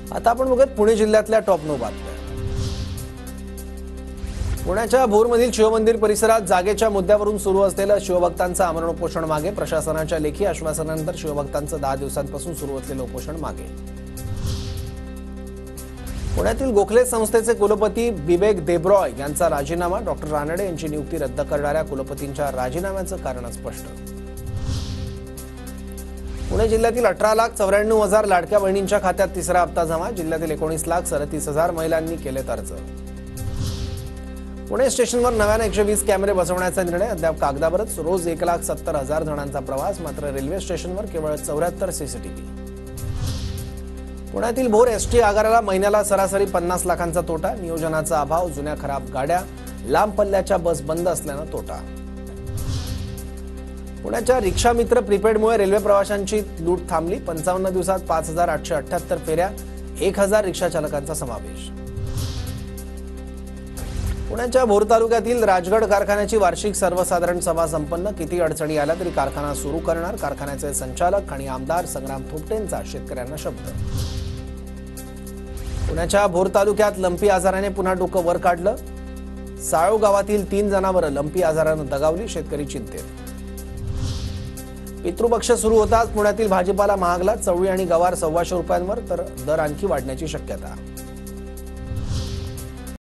आता आपण बघूयात पुणे जिल्ह्यातल्या टॉप 9 बातम्या। पुण्याच्या भोरमधील शिवमंदिर परिसरात जागेच्या मुद्द्यावरून सुरू असलेलं शिवभक्तांचं आमरण उपोषण मागे। प्रशासनाच्या लेखी आश्वासनानंतर शिवभक्तांचं 10 दिवसांपासून सुरू असलेलं उपोषण मागे। पुण्यातील गोखले संस्थेचे कुलपती विवेक देब्रॉय यांचा राजीनामा। डॉक्टर रानडे यांची नियुक्ती रद्द करणाऱ्या कुलपतींच्या राजीनाम्याचं कारण स्पष्ट। पुणे जिल्ह्यातील 18,94,000 लाडक्या बहिणींच्या खात्यात तिसरा हप्ता जमा। जिल्ह्यातील 19,37,000 महिलांनी केलेत अर्ज। पुणे स्टेशनवर नव्याने 120 कॅमेरे बसवण्याचा निर्णय। अद्याप कागदावरच। रोज 1,70,000 जणांचा प्रवास। मात्र रेल्वे स्टेशनवर केवळ 74 सीसीटीव्ही। पुण्यातील भोर एसटी आगाराला महिन्याला सरासरी 50 लाखांचा तोटा। नियोजनाचा अभाव, जुन्या खराब गाड्या, लांब पल्ल्याच्या बस बंद असल्यानं तोटा। पुण्याच्या रिक्षा मित्र प्रीपेडमुळे रेल्वे प्रवाशांची लूट थांबली। 55 दिवसात 5,878 फेऱ्या, 1,000 रिक्षा चालकांचा समावेश। पुण्याच्या भोर तालुक्यातील राजगड कारखान्याची वार्षिक सर्वसाधारण सभा संपन्न। किती अडचणी आल्या तरी कारखाना सुरू करणार, कारखान्याचे संचालक आणि आमदार संग्राम थोपटेंचा शेतकऱ्यांना शब्द। पुण्याच्या भोर तालुक्यात लंपी आजाराने पुन्हा डोकं वर काढलं। साळो गावातील 3 जनावरं लंपी आजारानं दगावली। शेतकरी चिंतेत। पितृपक्ष सुरू होताच पुण्यातील भाजीपाला महागला। चवळी आणि गवार 1,200 रुपयांवर, तर दर आणखी वाढण्याची शक्यता।